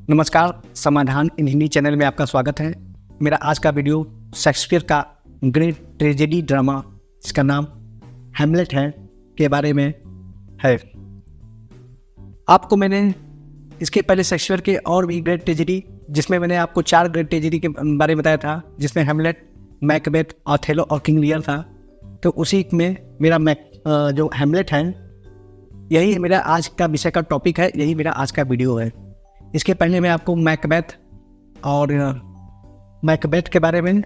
नमस्कार, समाधान इन हिंदी चैनल में आपका स्वागत है। मेरा आज का वीडियो शेक्सपियर का ग्रेट ट्रेजेडी ड्रामा जिसका नाम हैमलेट है के बारे में है। आपको मैंने इसके पहले शेक्सपियर के और भी ग्रेट ट्रेजेडी जिसमें मैंने आपको 4 ग्रेट ट्रेजेडी के बारे में बताया था, जिसमें हैमलेट, मैकबेथ, ओथेलो और किंग लियर था। तो उसी में मेरा जो हैमलेट है यही मेरा आज का विषय का टॉपिक है, यही मेरा आज का वीडियो है। इसके पहले मैं आपको मैकबेथ के बारे में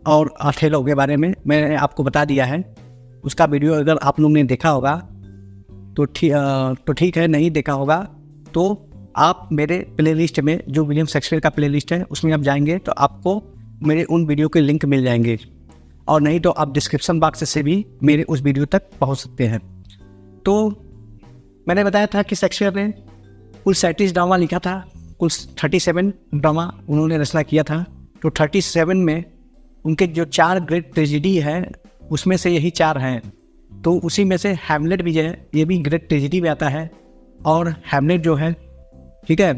और ओथेलो के बारे में मैंने आपको बता दिया है। उसका वीडियो अगर आप लोग ने देखा होगा तो ठीक है, नहीं देखा होगा तो आप मेरे प्लेलिस्ट में जो विलियम शेक्सपियर का प्लेलिस्ट है उसमें आप जाएंगे तो आपको मेरे उन वीडियो के लिंक मिल जाएंगे, और नहीं तो आप डिस्क्रिप्शन बॉक्स से भी मेरे उस वीडियो तक पहुंच सकते हैं। तो मैंने बताया था कि शेक्सपियर ने कुल 37 ड्रामा लिखा था, कुल 37 ड्रामा उन्होंने रचना किया था। तो 37 में उनके जो 4 ग्रेट ट्रेजेडी है उसमें से यही 4 हैं। तो उसी में से हैमलेट भी है, ये भी ग्रेट ट्रेजेडी में आता है। और हैमलेट जो है, ठीक है,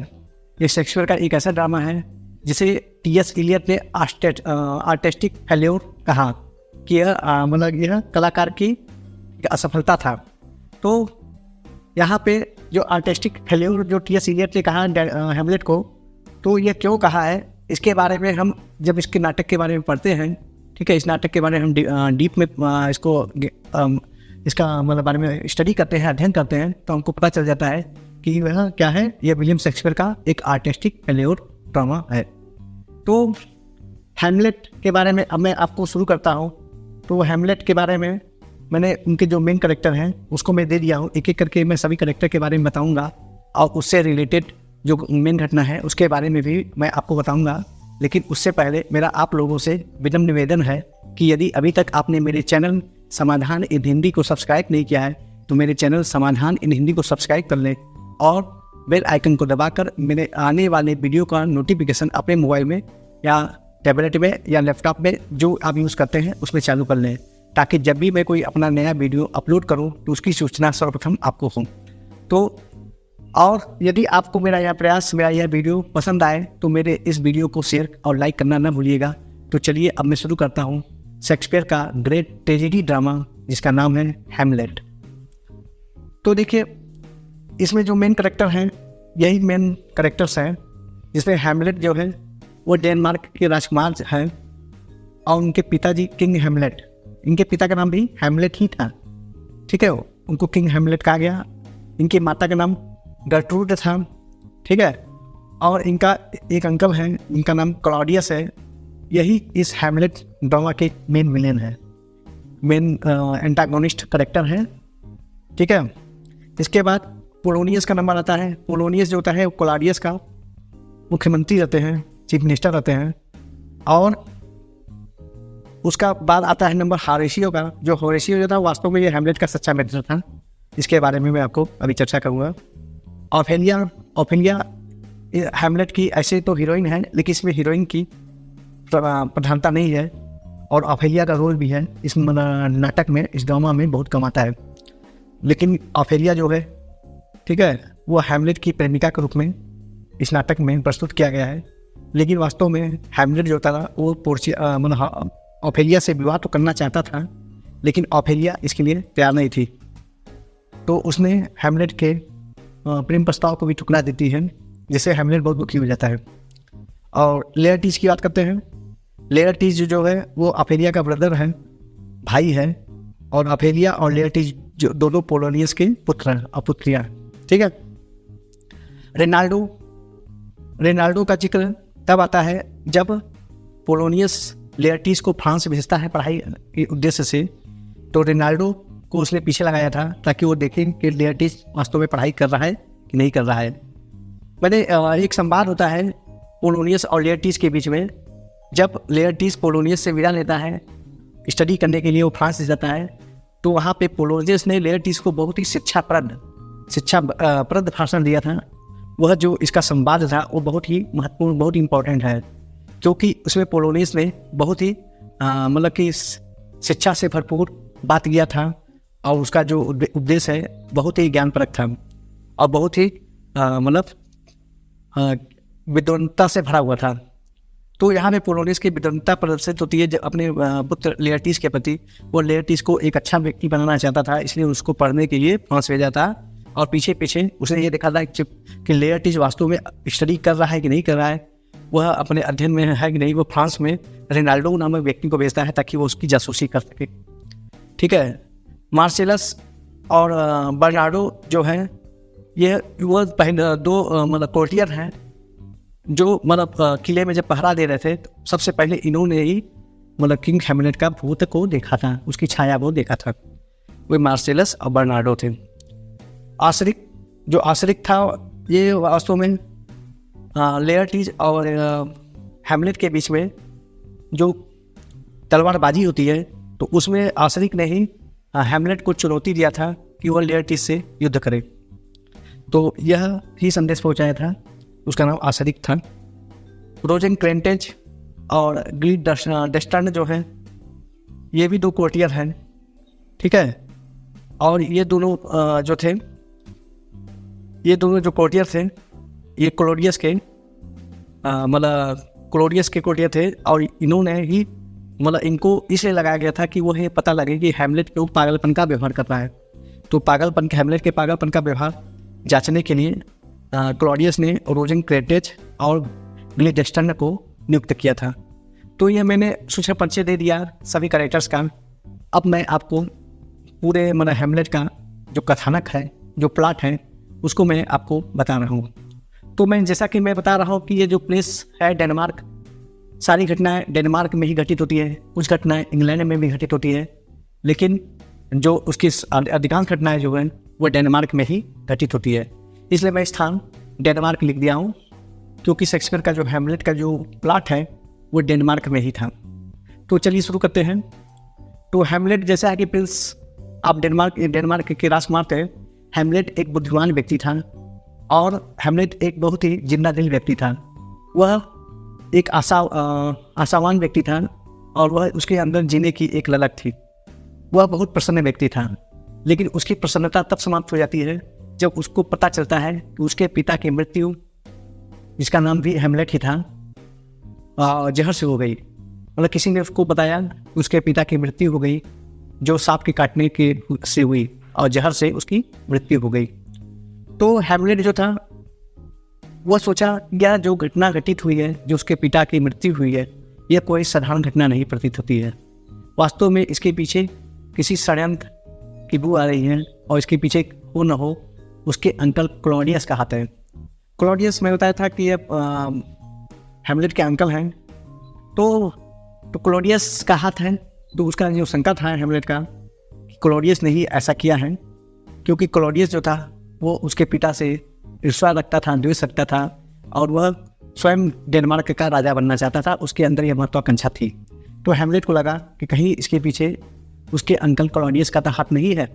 ये शेक्सपियर का एक ऐसा ड्रामा है जिसे टी.एस. इलियट ने आर्टिस्टिक फेल्योर कहा कि यह कलाकार की असफलता था। तो यहाँ पे जो आर्टिस्टिक फेल्योर जो टी.एस. इलियट ने कहा हैमलेट को, तो ये क्यों कहा है इसके बारे में हम जब इसके नाटक के बारे में पढ़ते हैं, ठीक है, इस नाटक के बारे में हम डीप में इसका बारे में स्टडी करते हैं, अध्ययन करते हैं, तो हमको पता चल जाता है कि वह क्या है, यह विलियम शेक्सपियर का एक आर्टिस्टिक फेल्योर ड्रामा है। तो हैमलेट के बारे में अब मैं आपको शुरू करता हूँ। तो हैमलेट के बारे में मैंने उनके जो मेन कैरेक्टर हैं उसको मैं दे दिया हूँ, एक एक करके मैं सभी कैरेक्टर के बारे में बताऊँगा और उससे रिलेटेड जो मेन घटना है उसके बारे में भी मैं आपको बताऊँगा। लेकिन उससे पहले मेरा आप लोगों से विनम्र निवेदन है कि यदि अभी तक आपने मेरे चैनल समाधान इन हिंदी को सब्सक्राइब नहीं किया है तो मेरे चैनल समाधान इन हिंदी को सब्सक्राइब कर लें और बेल आइकन को दबाकर मेरे आने वाले वीडियो का नोटिफिकेशन अपने मोबाइल में या टैबलेट में या लैपटॉप में जो आप यूज़ करते हैं उसमें चालू कर लें, ताकि जब भी मैं कोई अपना नया वीडियो अपलोड करूं तो उसकी सूचना सर्वप्रथम आपको हो। तो और यदि आपको मेरा यह वीडियो पसंद आए तो मेरे इस वीडियो को शेयर और लाइक करना ना भूलिएगा। तो चलिए अब मैं शुरू करता हूं शेक्सपियर का ग्रेट ट्रेजेडी ड्रामा जिसका नाम है हैमलेट। तो देखिए, इसमें जो मेन कैरेक्टर हैं यही मेन कैरेक्टर्स हैं, जिसमें हैमलेट जो है वो डेनमार्क के राजकुमार हैं और उनके पिताजी किंग हैमलेट, इनके पिता का नाम भी हैमलेट ही था, ठीक है, उनको किंग हैमलेट कहा गया। इनकी माता का नाम गर्ट्रूड था, ठीक है, और इनका एक अंकल है, इनका नाम क्लॉडियस है। यही इस हैमलेट ड्रामा के मेन विलेन है, मेन एंटागोनिस्ट कैरेक्टर है, ठीक है। इसके बाद पोलोनियस का नंबर आता है। पोलोनियस जो होता है वो क्लॉडियस का मुख्यमंत्री रहते हैं, चीफ मिनिस्टर रहते हैं। और उसका बाद आता है नंबर होरेशियो का। जो होरेशियो जो था वास्तव में ये हैमलेट का सच्चा मित्र था, इसके बारे में मैं आपको अभी चर्चा करूँगा। ओफेलिया हैमलेट की ऐसे तो हीरोइन है, लेकिन इसमें हीरोइन की प्रधानता नहीं है, और ओफेलिया का रोल भी है इस नाटक में, इस ड्रामा में बहुत कम आता है। लेकिन ओफेलिया जो है, ठीक है, वो हैमलेट की प्रेमिका के रूप में इस नाटक में प्रस्तुत किया गया है। लेकिन वास्तव में हैमलेट जो था वो ओफेलिया से विवाह तो करना चाहता था, लेकिन ओफेलिया इसके लिए तैयार नहीं थी। तो उसने हैमलेट के प्रेम प्रस्ताव को भी ठुकरा देती है, जिससे हैमलेट बहुत दुखी हो जाता है। और लेयरटीज की बात करते हैं। लेयरटीज जो है वो ओफेलिया का ब्रदर है, भाई है, और ओफेलिया और लेयरटीज जो दोनों पोलोनियस के पुत्र हैं और पुत्रियाँ, ठीक है। रेनाल्डो का जिक्र तब आता है जब पोलोनियस लेयरटीज को फ्रांस भेजता है पढ़ाई के उद्देश्य से। तो रेनाल्डो को उसने पीछे लगाया था ताकि वो देखें कि लेयरटीज वास्तव में पढ़ाई कर रहा है कि नहीं कर रहा है। मैंने एक संवाद होता है पोलोनियस और लेयरटीज के बीच में। जब लेयरटीज पोलोनियस से विदा लेता है स्टडी करने के लिए, वो फ्रांस जाता है, तो वहाँ पे पोलोनियस ने लेयरटीज को बहुत ही शिक्षाप्रद भाषण दिया था। वह जो इसका संवाद था वो बहुत ही महत्वपूर्ण, बहुत इंपॉर्टेंट है, क्योंकि उसमें पोलोनियस ने बहुत ही कि शिक्षा से भरपूर बात किया था, और उसका जो उद्देश्य है बहुत ही ज्ञानपरक था और बहुत ही विद्वता से भरा हुआ था। तो यहाँ पे पोलोनियस की विद्वता प्रदर्शित होती है जब अपने पुत्र लेयर्टिस के प्रति। वो लेयर्टिस को एक अच्छा व्यक्ति बनाना चाहता था, इसलिए उसको पढ़ने के लिए फ्रांस भेजा था। और पीछे पीछे उसने ये देखा था कि लेयर्टिस वास्तव में स्टडी कर रहा है कि नहीं कर रहा है, वह अपने अध्ययन में है कि नहीं। वो फ्रांस में रेनाल्डो नामक व्यक्ति को भेजता है ताकि वो उसकी जासूसी कर सके। ठीक है, मार्सेलस और बर्नार्डो जो है ये वो पहले दो मतलब कोर्टियर हैं जो मतलब किले में जब पहरा दे रहे थे तो सबसे पहले इन्होंने ही मतलब किंग हैमलेट का भूत को देखा था, उसकी छाया वो देखा था। वो मार्सेलस और बर्नार्डो थे। जो आश्रित था ये वास्तव में लेयर्टिस और हैमलेट के बीच में जो तलवारबाजी होती है तो उसमें आश्रित ने ही हैमलेट को चुनौती दिया था कि वह लेयर्टिस से युद्ध करे। तो यह ही संदेश पहुंचाया था, उसका नाम आश्रित था। रोजेनक्रेंटेज और ग्लिडस्टर्न जो है ये भी दो कोर्टियर हैं। ठीक है, और ये दोनों जो थे, ये दोनों जो कोर्टियर थे ये क्लोडियस के मतलब क्लोडियस के कोर्टियर थे। और इन्होंने ही मतलब इनको इसलिए लगाया गया था कि वो ये पता लगे कि हैमलेट के पागलपन का व्यवहार कर रहा है। तो पागलपन हैमलेट के पागलपन का व्यवहार जांचने के लिए क्लॉडियस ने रोजेनक्रेंटेज और ग्लिडस्टर्न को नियुक्त किया था। तो ये मैंने सूचना परिचय दे दिया सभी कैरेक्टर्स का। अब मैं आपको पूरे मतलब हैमलेट का जो कथानक है, जो प्लॉट है, उसको मैं आपको बता रहा हूँ। तो मैं जैसा कि मैं बता रहा हूँ कि ये जो प्लेस है डेनमार्क, सारी घटनाएं डेनमार्क में ही घटित होती है। कुछ घटनाएं इंग्लैंड में भी घटित होती है, लेकिन जो उसकी अधिकांश घटनाएं जो हैं वो डेनमार्क में ही घटित होती है। इसलिए मैं स्थान डेनमार्क लिख दिया हूँ, क्योंकि शेक्सपियर का जो हैमलेट का जो प्लॉट है वो डेनमार्क में ही था। तो चलिए शुरू करते हैं। तो हैमलेट जैसा है कि प्रिंस आप डेनमार्क के राजकुमार थे। हैमलेट एक बुद्धिमान व्यक्ति था और हैमलेट एक बहुत ही जिंदा दिल व्यक्ति था। वह एक आशावान व्यक्ति था और वह उसके अंदर जीने की एक ललक थी। वह बहुत प्रसन्न व्यक्ति था, लेकिन उसकी प्रसन्नता तब समाप्त हो जाती है जब उसको पता चलता है कि उसके पिता की मृत्यु, जिसका नाम भी हैमलेट ही था, जहर से हो गई। मतलब किसी ने उसको बताया कि उसके पिता की मृत्यु हो गई, जो सांप के काटने के से हुई और जहर से उसकी मृत्यु हो गई। तो हैमलेट जो था वह सोचा यह जो घटना घटित हुई है, जो उसके पिता की मृत्यु हुई है, यह कोई साधारण घटना नहीं प्रतीत होती है। वास्तव में इसके पीछे किसी षड्यंत्र की बू आ रही है और इसके पीछे हो न हो उसके अंकल क्लॉडियस का हाथ है। क्लॉडियस मैं बताया था कि ये हैमलेट के अंकल हैं। तो क्लॉडियस का हाथ है। तो उसका जो शंका था हैमलेट का, क्लॉडियस ने ही ऐसा किया है, क्योंकि क्लॉडियस जो था वो उसके पिता से ईर्ष्या रखता था, द्वेष रखता था और वह स्वयं डेनमार्क का राजा बनना चाहता था। उसके अंदर यह महत्वाकांक्षा थी। तो हैमलेट को लगा कि कहीं इसके पीछे उसके अंकल क्लॉडियस का तो हाथ नहीं है।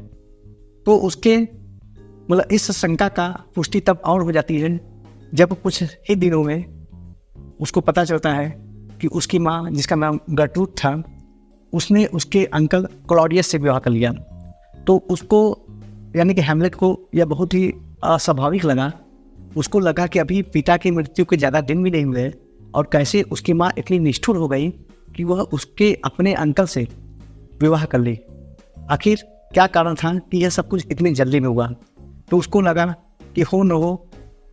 तो उसके मतलब इस शंका का पुष्टि तब और हो जाती है जब कुछ ही दिनों में उसको पता चलता है कि उसकी माँ, जिसका नाम गर्ट्रूड था, उसने उसके अंकल क्लॉडियस से विवाह कर लिया। तो उसको यानी कि हैमलेट को यह बहुत ही अस्वाभाविक लगा। उसको लगा कि अभी पिता की मृत्यु के ज़्यादा दिन भी नहीं हुए और कैसे उसकी माँ इतनी निष्ठुर हो गई कि वह उसके अपने अंकल से विवाह कर ली। आखिर क्या कारण था कि यह सब कुछ इतनी जल्दी में हुआ। तो उसको लगा कि हो न हो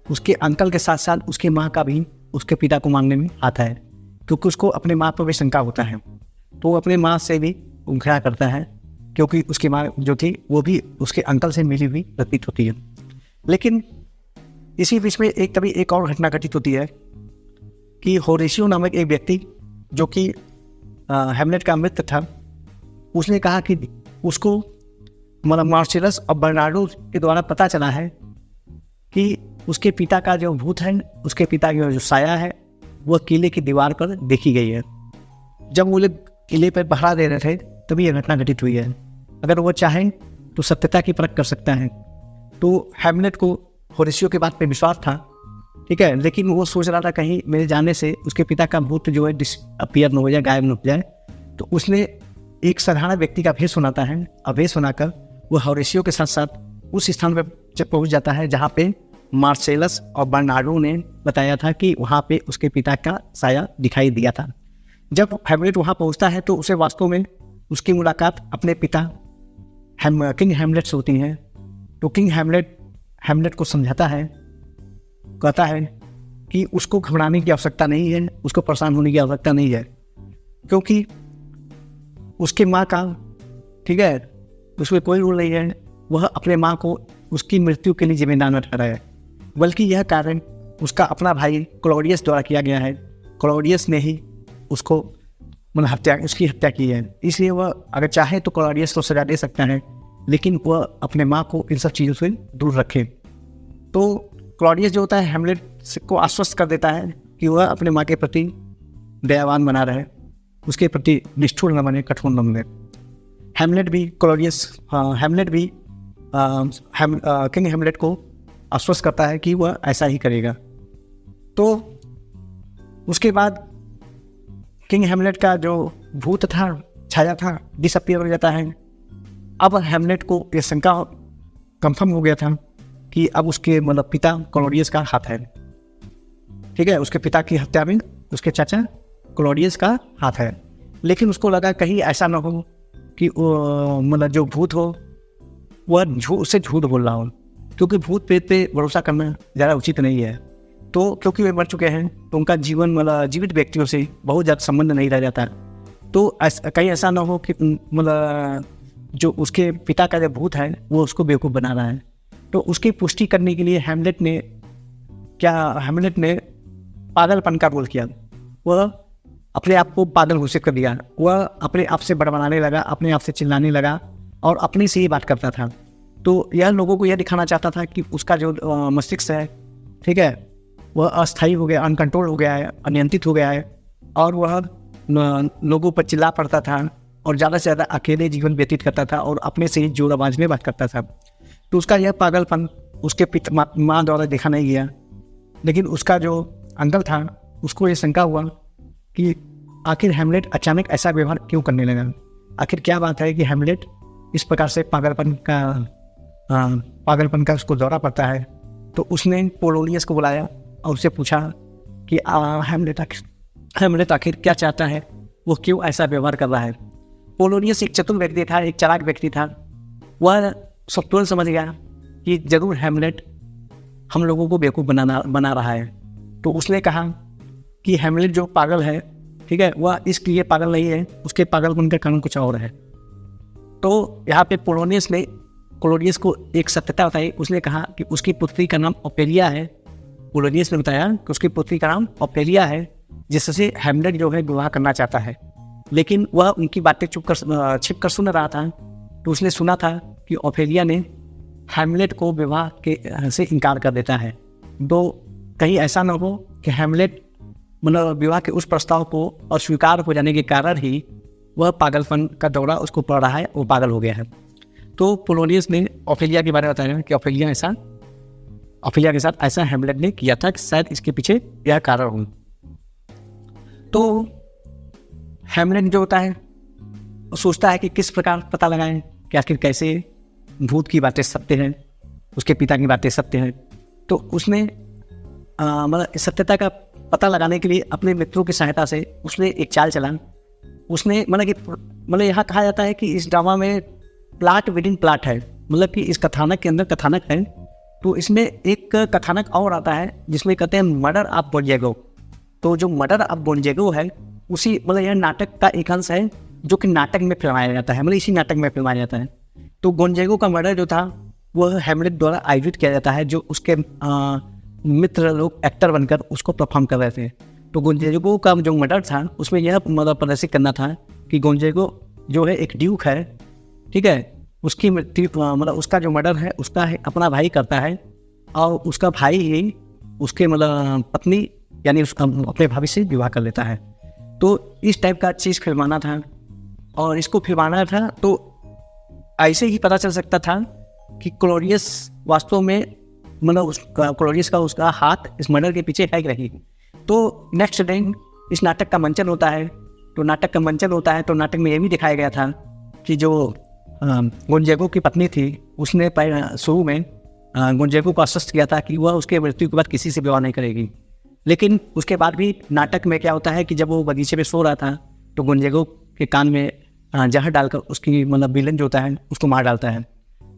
उसके अंकल के साथ साथ उसकी माँ का भी उसके पिता को मांगने में हाथ है, क्योंकि उसको अपने माँ पर भी शंका होता है। तो वो अपने माँ से भी घृणा करता है, क्योंकि उसकी माँ जो थी वो भी उसके अंकल से मिली हुई प्रतीत होती है। लेकिन इसी बीच में एक और घटना घटित होती है कि होरेशियो नामक एक व्यक्ति, जो कि हैमलेट का मित्र था, उसने कहा कि उसको मतलब मार्सेलस और बर्नार्डो के द्वारा पता चला है कि उसके पिता का जो भूत है, उसके पिता की जो साया है, वह किले की दीवार पर देखी गई है। जब वो लोग किले पर पहरा दे रहे थे तभी यह घटना घटित हुई है। अगर वो चाहें तो सत्यता की परख कर सकता है। तो हैमलेट को होरेशियो के बात पे विश्वास था, ठीक है, लेकिन वो सोच रहा था कहीं मेरे जाने से उसके पिता का भूत जो है डिसअपियर न हो जाए, गायब न हो जाए। तो उसने एक साधारण व्यक्ति का भेष सुनाता है और भेष सुनाकर वो होरेशियो के साथ साथ उस स्थान पर पहुंच जाता है जहाँ पे मार्सेलस और बर्नार्डो ने बताया था कि वहाँ पे उसके पिता का साया दिखाई दिया था। जब हैमलेट वहाँ पहुँचता है तो उसे वास्तव में उसकी मुलाकात अपने पिता किंग हैमलेट से होती है। तो किंग हैमलेट को समझाता है, कहता है कि उसको घबराने की आवश्यकता नहीं है, उसको परेशान होने की आवश्यकता नहीं है, क्योंकि उसके माँ का, ठीक है, उसमें कोई रोल नहीं है। वह अपने माँ को उसकी मृत्यु के लिए जिम्मेदार न ठहराया है, बल्कि यह कारण उसका अपना भाई क्लॉडियस द्वारा किया गया है। क्लॉडियस ने ही उसको उसकी हत्या की है। इसलिए वह अगर चाहे तो क्लॉडियस को सजा दे सकता है, लेकिन वह अपने माँ को इन सब चीज़ों से दूर रखे। तो क्लॉडियस जो होता है हैमलेट को आश्वस्त कर देता है कि वह अपने माँ के प्रति दयावान बना रहे, उसके प्रति निष्ठुर न बने, कठोर न बने। हैमलेट भी किंग हैमलेट को आश्वस्त करता है कि वह ऐसा ही करेगा। तो उसके बाद किंग हैमलेट का जो भूत था, छाया था, डिसअपीयर हो जाता है। अब हैमलेट को यह शंका कंफर्म हो गया था कि अब उसके पिता क्लॉडियस का हाथ है, ठीक है, उसके पिता की हत्या में उसके चाचा क्लॉडियस का हाथ है। लेकिन उसको लगा कहीं ऐसा ना हो कि जो भूत हो वह उससे झूठ बोल रहा हो, क्योंकि भूत प्रेत पे भरोसा करना ज़्यादा उचित नहीं है। तो क्योंकि वे मर चुके हैं तो उनका जीवन जीवित व्यक्तियों से बहुत ज़्यादा संबंध नहीं रह जाता। तो कहीं ऐसा ना हो कि जो उसके पिता का जो भूत है वो उसको बेवकूफ़ बना रहा है। तो उसकी पुष्टि करने के लिए हैमलेट ने पागलपन का रोल किया। वह अपने आप को पागल घोषित कर दिया। वह अपने आप से बड़बड़ाने लगा, अपने आप से चिल्लाने लगा और अपने से ही बात करता था। तो यह लोगों को यह दिखाना चाहता था कि उसका जो मस्तिष्क है, ठीक है, वह अस्थायी हो गया, अनकंट्रोल हो गया है, अनियंत्रित हो गया है, और वह लोगों पर चिल्ला पड़ता था और ज़्यादा से ज़्यादा अकेले जीवन व्यतीत करता था और अपने से ही जोर आवाज़ में बात करता था। तो उसका यह पागलपन उसके माँ द्वारा देखा नहीं गया। लेकिन उसका जो अंकल था उसको ये शंका हुआ कि आखिर हैमलेट अचानक ऐसा व्यवहार क्यों करने लगा। आखिर क्या बात है कि हैमलेट इस प्रकार से पागलपन का उसको दौरा पड़ता है। तो उसने पोलोनियस को बुलाया और उससे पूछा कि हैमलेट आखिर क्या चाहता है, वो क्यों ऐसा व्यवहार कर रहा है। पोलोनियस एक चतुर व्यक्ति था, एक चालाक व्यक्ति था। वह सब तुरंत समझ गया कि जरूर हैमलेट हम लोगों को बेवकूफ़ बना रहा है। तो उसने कहा कि हैमलेट जो पागल है, ठीक है, वह इसलिए पागल नहीं है, उसके पागलपन का कारण कुछ और है। तो यहाँ पे पोलोनियस ने क्लॉडियस को एक सत्यता बताई। उसने कहा कि उसकी पुत्री का नाम ओफेलिया है। पोलोनियस ने बताया कि उसकी पुत्री का नाम ओफेलिया है, जिससे हैमलेट जो है विवाह करना चाहता है। लेकिन वह उनकी बातें छिप कर सुन रहा था। तो उसने सुना था कि ओफेलिया ने हैमलेट को विवाह के से इनकार कर देता है। तो कहीं ऐसा न हो कि हैमलेट विवाह के उस प्रस्ताव को अस्वीकार हो जाने के कारण ही वह पागलपन का दौरा उसको पड़ रहा है, वो पागल हो गया है। तो पोलोनियस ने ओफेलिया के बारे में बताया कि ओफेलिया के साथ ऐसा हैमलेट ने किया था कि शायद इसके पीछे यह कारण हो। तो हैमलेट जो होता है वो सोचता है कि किस प्रकार पता लगाएं कि आखिर कैसे भूत की बातें सत्य हैं, उसके पिता की बातें सत्य हैं। तो उसने सत्यता का पता लगाने के लिए अपने मित्रों की सहायता से उसने एक चाल चला। उसने यहाँ कहा जाता है कि इस ड्रामा में प्लाट विद इन प्लाट है, कि इस कथानक के अंदर कथानक है। तो इसमें एक कथानक और आता है जिसमें कहते हैं मर्डर ऑफ बोनजेगो। तो जो मर्डर ऑफ बोनजेगो है उसी यह नाटक का एक अंश है जो कि नाटक में फिल्माया जाता है, इसी नाटक में फिल्माया जाता है। तो गोंजेगो का मर्डर जो था वह हैमलेट द्वारा आयोजित किया जाता है, जो उसके मित्र लोग एक्टर बनकर उसको परफॉर्म कर रहे थे। तो गोंजेगो का जो मर्डर था उसमें यह प्रदर्शित करना था कि गोंजेगो जो है एक ड्यूक है, ठीक है, उसकी मृत्यु उसका जो मर्डर है उसका है अपना भाई करता है, और उसका भाई ही उसके पत्नी यानी अपने भाभी से विवाह कर लेता है। तो इस टाइप का चीज़ फिल्माना था, और इसको फिल्माना था तो ऐसे ही पता चल सकता था कि क्लॉडियस वास्तव में क्लॉडियस का उसका हाथ इस मर्डर के पीछे है कि नहीं। तो नेक्स्ट डे इस नाटक का मंचन होता है। तो नाटक में ये भी दिखाया गया था कि जो गोंजेगो की पत्नी थी उसने शुरू में गुंजेको को आश्वस्त किया था कि वह उसके मृत्यु के बाद किसी से विवाह नहीं करेगी। लेकिन उसके बाद भी नाटक में क्या होता है कि जब वो बगीचे में सो रहा था तो गुंजेको के कान में जहर डालकर उसकी मतलब विलन जो होता है उसको मार डालता है।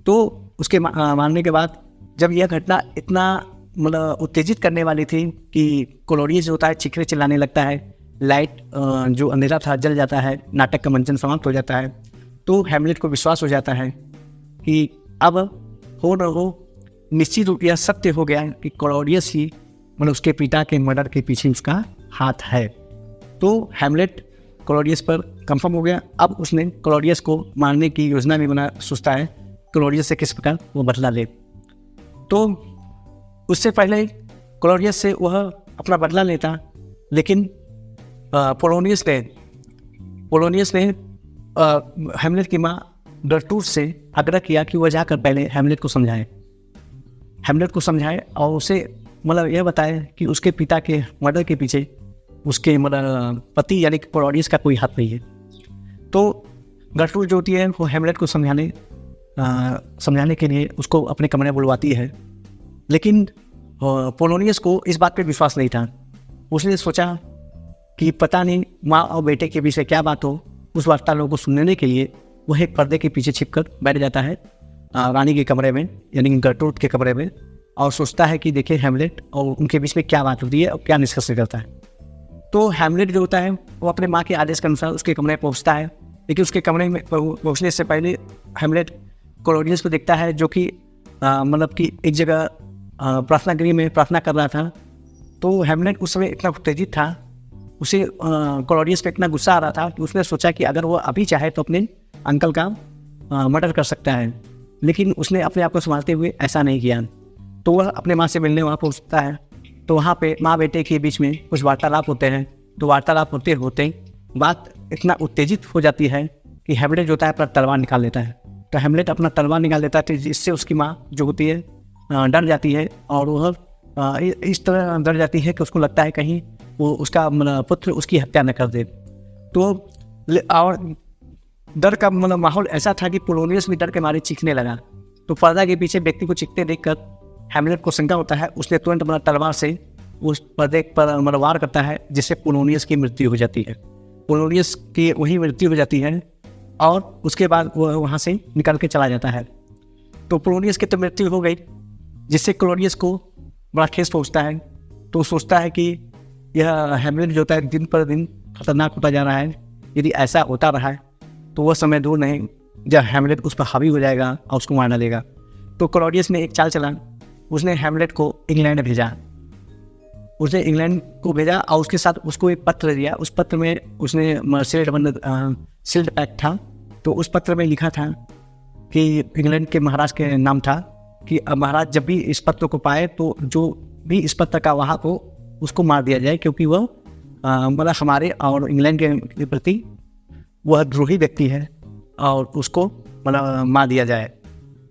तो उसके मारने के बाद जब यह घटना इतना मतलब उत्तेजित करने वाली थी कि क्लोडियस जो होता है चीखने चिल्लाने लगता है, लाइट जो अंधेरा था जल जाता है, नाटक का मंचन समाप्त हो जाता है। तो हैमलेट को विश्वास हो जाता है कि अब हो न हो निश्चित रूप यह सत्य हो गया कि क्लोडियस ही मतलब उसके पिता के मर्डर के पीछे उसका हाथ है। तो हैमलेट क्लोडियस पर कंफर्म हो गया। अब उसने क्लोडियस को मारने की योजना भी बना सोचता है क्लोडियस से किस प्रकार वो बदला ले। तो उससे पहले क्लोडियस से वह अपना बदला लेता, लेकिन पोलोनियस ने हैमलेट की माँ गर्टरूड से आग्रह किया कि वह जाकर पहले हैमलेट को समझाए और उसे मतलब यह बताए कि उसके पिता के मर्डर के पीछे उसके मतलब पति यानी कि क्लोडियस का कोई हाथ नहीं है। तो गर्टरूड जो होती है वो हैमलेट को समझाने के लिए उसको अपने कमरे में बुलवाती है। लेकिन पोलोनियस को इस बात पे विश्वास नहीं था। उसने सोचा कि पता नहीं माँ और बेटे के बीच क्या बात हो। उस वार्तालाप को सुनने के लिए वह एक पर्दे के पीछे छिपकर बैठ जाता है रानी के कमरे में यानी गर्टरूड के कमरे में, और सोचता है कि देखिए हैमलेट और उनके बीच में क्या बात होती है और क्या निष्कर्ष निकलता है। तो हैमलेट जो होता है वो अपने माँ के आदेश के अनुसार उसके कमरे में पहुँचता है, लेकिन उसके कमरे में पहुँचने से पहले हैमलेट क्लोडियस को देखता है जो कि मतलब कि एक जगह प्रार्थना गृह में प्रार्थना कर रहा था। तो हैमलेट उस समय इतना उत्तेजित था, उसे क्लोडियस पे इतना गुस्सा आ रहा था कि उसने सोचा कि अगर वो अभी चाहे तो अपने अंकल का मर्डर कर सकता है, लेकिन उसने अपने आप को संभालते हुए ऐसा नहीं किया। तो वह अपने माँ से मिलने वहाँ पहुँचता है। तो वहाँ पे माँ बेटे के बीच में कुछ वार्तालाप होते हैं। तो वार्तालाप होते होते बात इतना उत्तेजित हो जाती है कि हैमलेट जो होता है अपना तलवार निकाल लेता है। तो हैमलेट अपना तलवार निकाल लेता है, जिससे उसकी माँ जो होती है डर जाती है, और वह इस तरह डर जाती है कि उसको लगता है कहीं वो उसका पुत्र उसकी हत्या न कर दे। तो और डर का मतलब माहौल ऐसा था कि पोलोनियस भी डर के मारे चीखने लगा। तो पर्दा के पीछे व्यक्ति को चीखते देखकर हैमलेट को शंका होता है। उसने तुरंत अपना तलवार से उस पर्दे पर वार करता है, जिससे पोलोनियस की मृत्यु हो जाती है। पोलोनियस की वही मृत्यु हो जाती है और उसके बाद वह वहाँ से निकल के चला जाता है। तो पोलोनियस की तो मृत्यु हो गई, जिससे क्लोडियस को बड़ा ठेस पहुँचता है। तो सोचता है कि यह हैमलेट जो होता है दिन पर दिन खतरनाक होता जा रहा है। यदि ऐसा होता रहा है तो वह समय दूर नहीं जब हैमलेट उस पर हावी हो जाएगा और उसको मार डालेगा। तो क्लोडियस ने एक चाल चला, उसने हैमलेट को इंग्लैंड भेजा। उसने इंग्लैंड को भेजा और उसके साथ उसको एक पत्र दिया। उस पत्र में उसने सील्ड पैक था। तो उस पत्र में लिखा था कि इंग्लैंड के महाराज के नाम था कि महाराज जब भी इस पत्र को पाए तो जो भी इस पत्र का वाहक हो उसको मार दिया जाए, क्योंकि वह मतलब हमारे और इंग्लैंड के प्रति वह द्रोही व्यक्ति है और उसको मतलब मार दिया जाए।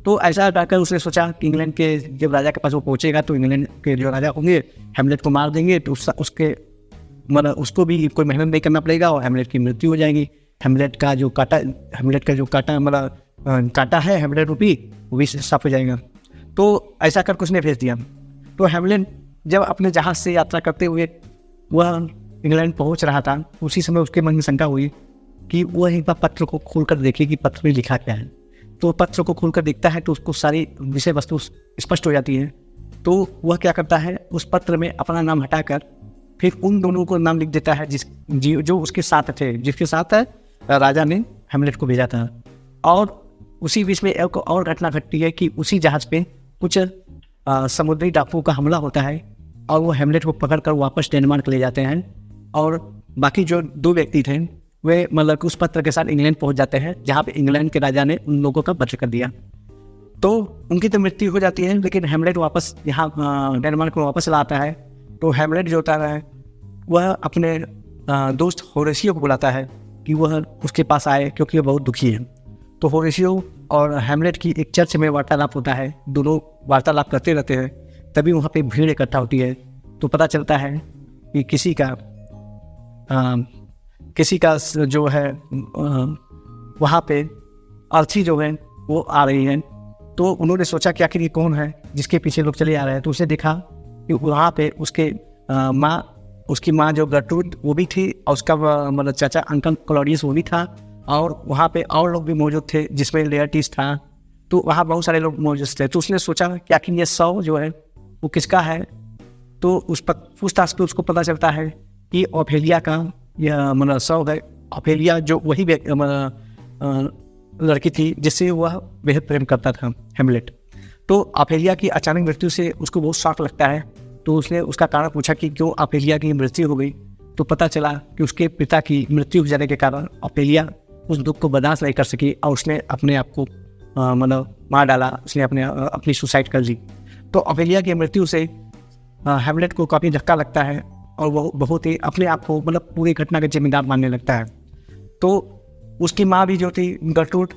तो ऐसा कहकर उसने सोचा कि इंग्लैंड के जब राजा के पास वो पहुंचेगा तो इंग्लैंड के जो राजा होंगे हैमलेट को मार देंगे, तो उसके मतलब उसको भी कोई मेहनत नहीं करना पड़ेगा और हैमलेट की मृत्यु हो जाएगी। हैमलेट का जो काटा मतलब काटा है हैमलेट रूपी, वो भी साफ हो जाएगा। तो ऐसा करके उसने भेज दिया। तो हैमलेट जब अपने जहाज से यात्रा करते हुए वह इंग्लैंड पहुंच रहा था, उसी समय उसके मन में शंका हुई कि वह एक बार पत्र को खोलकर देखे कि पत्र में लिखा क्या है। तो पत्र को खोलकर देखता है तो उसको सारी विषय वस्तु स्पष्ट हो जाती है। तो वह क्या करता है, उस पत्र में अपना नाम हटाकर फिर उन दोनों को नाम लिख देता है जो उसके साथ थे, जिसके साथ राजा ने हैमलेट को भेजा था। और उसी बीच में एक और घटना घटती है कि उसी जहाज पे कुछ समुद्री डाकुओं का हमला होता है और वो हैमलेट को पकड़कर वापस डेनमार्क ले जाते हैं। और बाकी जो दो व्यक्ति थे वे मतलब उस पत्र के साथ इंग्लैंड पहुंच जाते हैं, जहाँ पे इंग्लैंड के राजा ने उन लोगों का वध कर दिया। तो उनकी तो मृत्यु हो जाती है, लेकिन हैमलेट वापस यहाँ डेनमार्क में वापस लाता है। तो हैमलेट जो होता है वह अपने दोस्त होरेशियो को बुलाता है कि वह उसके पास आए, क्योंकि वह बहुत दुखी है। तो होरेशियो और हैमलेट की एक चर्च में वार्तालाप होता है। दोनों वार्तालाप करते रहते हैं। तभी वहाँ पे भीड़ इकट्ठा होती है। तो पता चलता है कि किसी का जो है वहाँ पे अर्थी जो है वो आ रही है तो उन्होंने सोचा कि आखिर ये कौन है जिसके पीछे लोग चले आ रहे हैं। तो उसने देखा कि वहाँ पे उसकी माँ जो गर्टरूड वो भी थी, और उसका मतलब चाचा अंकल क्लॉडियस वो भी था, और वहाँ पे और लोग भी मौजूद थे जिसमें लेयरटीज था। तो वहाँ बहुत सारे लोग मौजूद थे। तो उसने सोचा कि आखिर ये 100 जो है वो किसका है। तो उस पर पूछताछ पे उसको पता चलता है कि ऑफेलिया का यह मतलब 100 है। ऑफेलिया जो वही लड़की थी जिससे वह बेहद प्रेम करता था, हेमलेट। तो ऑफेलिया की अचानक मृत्यु से उसको बहुत शौक लगता है। तो उसने उसका कारण पूछा कि क्यों ऑफेलिया की मृत्यु हो गई। तो पता चला कि उसके पिता की मृत्यु हो जाने के कारण ऑफेलिया उस दुख को बर्दाश्त नहीं कर सकी और उसने अपने आप को मतलब मार डाला। उसने अपनी सुसाइड कर ली। तो ऑफेलिया की मृत्यु से हेमलेट को काफ़ी धक्का लगता है और वो बहुत ही अपने आप को मतलब पूरी घटना के जिम्मेदार मानने लगता है। तो उसकी माँ भी जो थी गर्टरूड,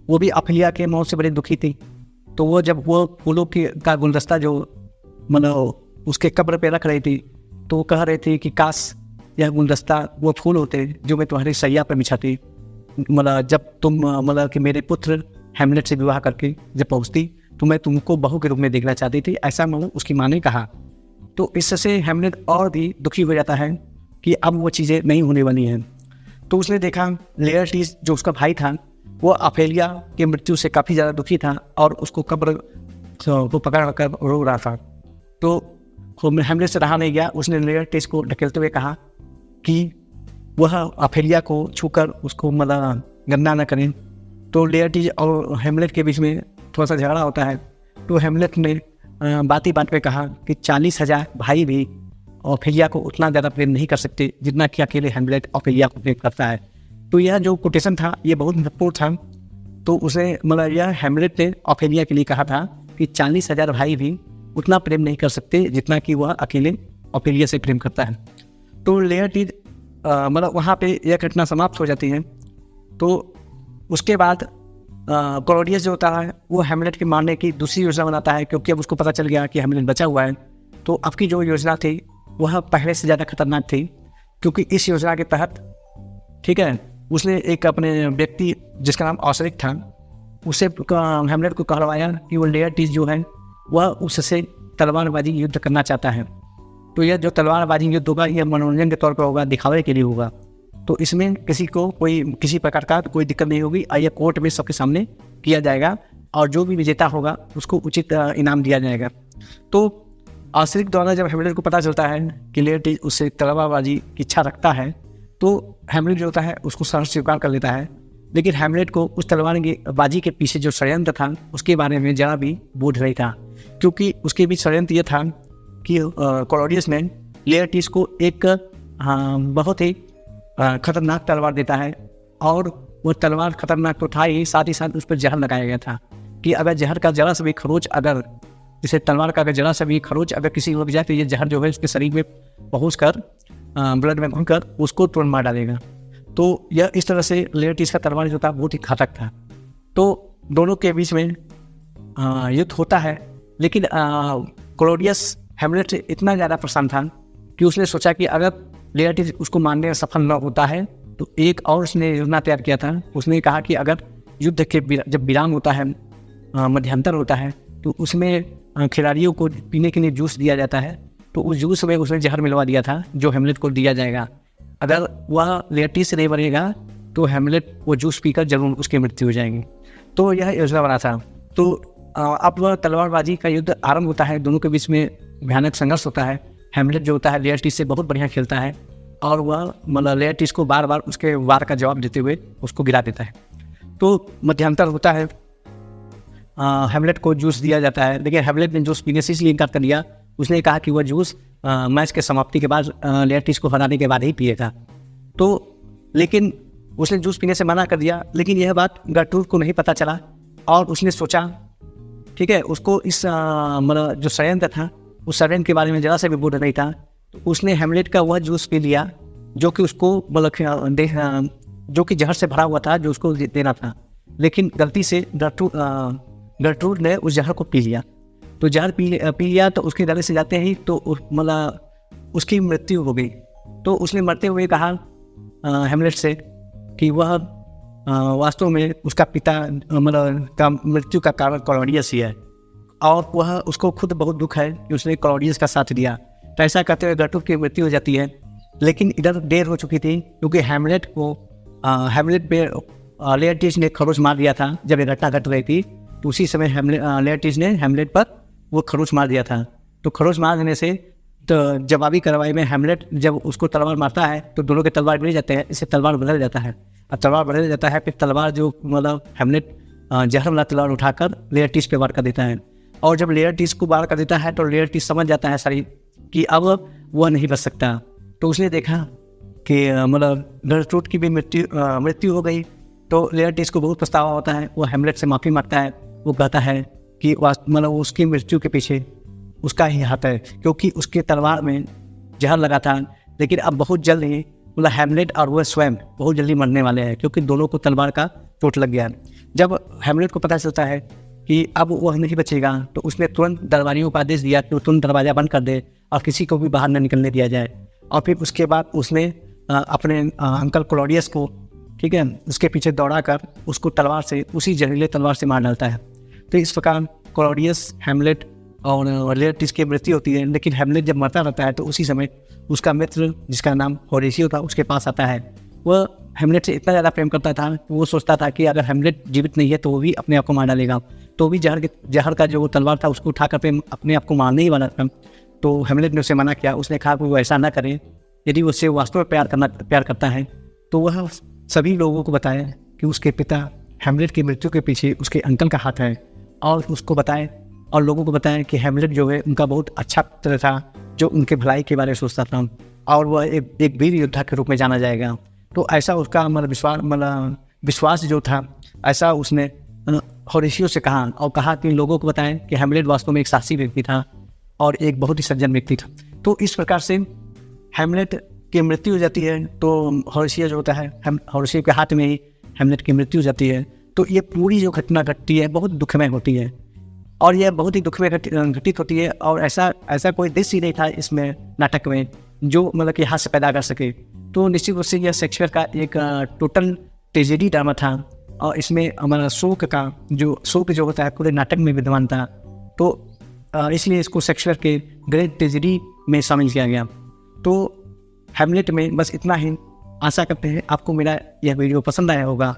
वो भी ऑफेलिया के मौत से बड़ी दुखी थी। तो वो जब वो फूलों का गुलदस्ता जो मतलब उसके कब्र पे रख रही थी, तो वो कह रही थी कि काश यह गुलदस्ता वो फूल होते जो मैं तुम्हारी सैया पर बिछाती, मतलब जब तुम मतलब कि मेरे पुत्र हेमलेट से विवाह करके जब पहुँचती तो मैं तुमको बहू के रूप में देखना चाहती थी, ऐसा मतलब उसकी माँ ने कहा। तो इससे हेमलेट और भी दुखी हो जाता है कि अब वो चीज़ें नहीं होने वाली हैं। तो उसने देखा लेयरटीज जो उसका भाई था वो ऑफेलिया की मृत्यु से काफ़ी ज़्यादा दुखी था और उसको कब्र को पकड़ कर रो रहा था। तो हेमलेट से रहा नहीं गया, उसने लेयरटीज को ढकेलते हुए कहा कि वह ऑफेलिया को छूकर उसको मतलब गंदा न करें। तो लेयरटीज और हेमलेट के बीच में थोड़ा सा झगड़ा होता है। तो हेमलेट ने बात ही बात पे कहा कि 40,000 भाई भी ऑफेलिया को उतना ज़्यादा प्रेम नहीं कर सकते जितना कि अकेले हेमलेट ऑफेलिया को प्रेम करता है। तो यह जो कोटेशन था ये बहुत महत्वपूर्ण था। तो उसे मतलब यह हेमलेट ने ऑफेलिया के लिए कहा था कि 40,000 भाई भी उतना प्रेम नहीं कर सकते जितना कि वह अकेले ऑफेलिया से प्रेम करता है। तो लेयरटीज मतलब वहाँ पे यह घटना समाप्त हो जाती है। तो उसके बाद क्लॉडियस जो होता है वो हेमलेट के मारने की दूसरी योजना बनाता है, क्योंकि अब उसको पता चल गया कि हेमलेट बचा हुआ है। तो अब की जो योजना थी वह पहले से ज़्यादा खतरनाक थी, क्योंकि इस योजना के तहत ठीक है उसने एक अपने व्यक्ति जिसका नाम ऑसरिक था उसे हेमलेट को कहलवाया कि वो लेयरटीज जो है वह उससे तलवारबाजी युद्ध करना चाहता है। तो यह जो तलवारबाजी युद्ध होगा यह मनोरंजन के तौर पर होगा, दिखावे के लिए होगा। तो इसमें किसी को किसी प्रकार का कोई दिक्कत नहीं होगी और यह कोर्ट में सबके सामने किया जाएगा और जो भी विजेता होगा उसको उचित इनाम दिया जाएगा। तो ऑसरिक द्वारा जब हेमलेट को पता चलता है कि लेयरटीज उससे तलवारबाजी की इच्छा रखता है तो हेमलेट जो होता है उसको सहर्ष स्वीकार कर लेता है। लेकिन हेमलेट को उस तलवारबाजी के पीछे जो षड्यंत्र था उसके बारे में जरा भी बोध नहीं था, क्योंकि उसके बीच षड्यंत्र यह था कि क्लॉडियस ने लेयरटीज को एक बहुत ही खतरनाक तलवार देता है और वो तलवार खतरनाक तो था ही, साथ साथ उस पर जहर लगाया गया था कि अगर जहर का जरा सा भी खरोच अगर जैसे तलवार का अगर जरा सा भी खरोच अगर किसी को लग जाए तो ये जहर जो है उसके शरीर में पहुँच कर ब्लड में घुलकर उसको तुरंत मार डालेगा। तो यह इस तरह से लेयरटीज का तलवार जो था बहुत ही घातक था। तो दोनों के बीच में युद्ध होता है, लेकिन क्लॉडियस हेमलेट से इतना ज़्यादा प्रसन्न था कि उसने सोचा कि अगर लेयरटीज उसको मारने में सफल न होता है तो एक और उसने योजना तैयार किया था। उसने कहा कि अगर युद्ध के जब विराम होता है, मध्यांतर होता है, तो उसमें खिलाड़ियों को पीने के लिए जूस दिया जाता है। तो उस जूस में उसने जहर मिलवा दिया था जो हेमलेट को दिया जाएगा। अगर वह लेयरटीज से नहीं मरेगा तो हेमलेट वो जूस पीकर जरूर उसकी मृत्यु हो जाएगी। तो यह योजना बना था। तो अब वह तलवारबाजी का युद्ध आरंभ होता है, दोनों के बीच में भयानक संघर्ष होता है। हेमलेट जो होता है लेयरटीज से बहुत बढ़िया खेलता है और वह मतलब लेयरटीज को बार बार उसके वार का जवाब देते हुए उसको गिरा देता है। तो मध्यांतर होता है, हेमलेट को जूस दिया जाता है, लेकिन हेमलेट ने जूस पीने से इसलिए इनकार कर दिया। उसने कहा कि वह जूस मैच के समाप्ति के बाद लेयरटीज को हराने के बाद ही पिएगा। तो लेकिन उसने जूस पीने से मना कर दिया, लेकिन यह बात गर्टरूड को नहीं पता चला और उसने सोचा ठीक है उसको इस मतलब जो षड्यंत्र था उस षड्यंत्र के बारे में ज़रा से भी बोध नहीं था। तो उसने हेमलेट का वह जूस पी लिया जो कि उसको मतलब जो कि जहर से भरा हुआ था जो उसको देना था, लेकिन गलती से गर्टरूड ने उस जहर को पी लिया। तो जहर पी लिया तो उसके गले से जाते ही तो मतलब उसकी मृत्यु हो गई। तो उसने मरते हुए कहा हेमलेट से कि वह वास्तव में उसका पिता मतलब का मृत्यु का कारण क्लॉडियस ही है, और वह उसको खुद बहुत दुख है कि उसने क्लॉडियस का साथ दिया। तो ऐसा करते हुए गटुस की मृत्यु हो जाती है। लेकिन इधर देर हो चुकी थी, क्योंकि हेमलेट पे लेयरटिस ने खरोच मार दिया था। जब ये घटना घट रही थी तो उसी समय लेयरटिस ने हेमलेट पर वो खरोच मार दिया था। तो खरोच मार देने से तो जवाबी कार्रवाई में हेमलेट जब उसको तलवार मारता है तो दोनों के तलवार गिर जाते हैं, इससे तलवार बदल जाता है। अब तलवार बदल जाता है, फिर तलवार जो मतलब हेमलेट जहर वाला तलवार उठाकर लेयरटिस पे वार कर देता है। और जब लेयरटिस को वार कर देता है तो लेयरटिस समझ जाता है सारी कि अब वह नहीं बच सकता। तो उसने देखा कि मतलब गरट्रूड की भी मृत्यु हो गई। तो लेयरटिस को बहुत पछतावा होता है, वो हेमलेट से माफ़ी मांगता है। वो कहता है कि मतलब उसकी मृत्यु के पीछे उसका ही हाथ है, क्योंकि उसके तलवार में जहर लगा था। लेकिन अब बहुत जल्द ही मतलब हेमलेट और वह स्वयं बहुत जल्दी मरने वाले हैं, क्योंकि दोनों को तलवार का चोट लग गया। जब हेमलेट को पता चलता है कि अब वह नहीं बचेगा, तो उसने तुरंत दरबारियों को आदेश दिया कि तुरंत दरवाज़ा बंद कर दे और किसी को भी बाहर न निकलने दिया जाए। और फिर उसके बाद उसने अपने अंकल क्लॉडियस को, ठीक है, उसके पीछे दौड़ा कर उसको तलवार से, उसी जहरीले तलवार से मार डालता है। तो इस प्रकार क्लॉडियस, हेमलेट और लेयरटिस की मृत्यु होती है। लेकिन हेमलेट जब मरता रहता है तो उसी समय उसका मित्र जिसका नाम होरेशियो था उसके पास आता है। वह हेमलेट से इतना ज़्यादा प्रेम करता था, वो सोचता था कि अगर हेमलेट जीवित नहीं है तो वो भी अपने आप को मार डालेगा। तो भी जहर का जो तलवार था उसको उठा कर अपने आप को मारने ही वाला था। तो हेमलेट ने उसे मना किया। उसने कहा कि वो ऐसा ना करे, यदि उससे वास्तव में प्यार करता है तो वह सभी लोगों को बताए कि उसके पिता हेमलेट की मृत्यु के पीछे उसके अंकल का हाथ है, और उसको बताएं और लोगों को बताएं कि हेमलेट जो है उनका बहुत अच्छा पुत्र था, जो उनके भलाई के बारे में सोचता था, और वह एक वीर योद्धा के रूप में जाना जाएगा। तो ऐसा उसका विश्वास जो था, ऐसा उसने होरेशियो से कहा, और कहा कि लोगों को बताएं कि हेमलेट वास्तव में एक साहसी व्यक्ति था और एक बहुत ही सज्जन व्यक्ति था। तो इस प्रकार से हेमलेट की मृत्यु हो जाती है। तो होरेशियो जो होता है, होरेशियो के हाथ में ही हेमलेट की मृत्यु हो जाती है। तो ये पूरी जो घटना घटती है बहुत दुखमय होती है, और यह बहुत ही दुखमय घटित होती है। और ऐसा कोई दृश्य ही नहीं था इसमें नाटक में जो मतलब कि हास्य पैदा कर सके। तो निश्चित रूप से यह शेक्सपियर का एक टोटल ट्रेजेडी ड्रामा था, और इसमें हमारा शोक जो होता है पूरे नाटक में विद्यमान था। तो इसलिए इसको शेक्सपियर के ग्रेट ट्रेजेडी में शामिल किया गया। तो हेमलेट में बस इतना ही। आशा करते हैं आपको मेरा यह वीडियो पसंद आया होगा।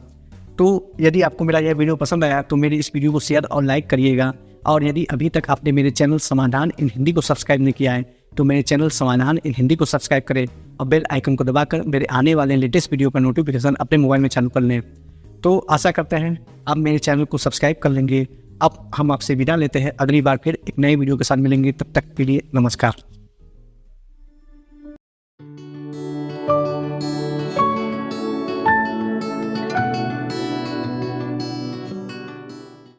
तो यदि आपको मेरा यह वीडियो पसंद आया तो मेरी इस वीडियो को शेयर और लाइक करिएगा। और यदि अभी तक आपने मेरे चैनल समाधान इन हिंदी को सब्सक्राइब नहीं किया है तो मेरे चैनल समाधान इन हिंदी को सब्सक्राइब करें और बेल आइकन को दबाकर मेरे आने वाले लेटेस्ट वीडियो का नोटिफिकेशन अपने मोबाइल में चालू कर लें। तो आशा करते हैं आप मेरे चैनल को सब्सक्राइब कर लेंगे। अब हम आपसे विदा लेते हैं, अगली बार फिर एक नई वीडियो के साथ मिलेंगे। तब तक के लिए नमस्कार।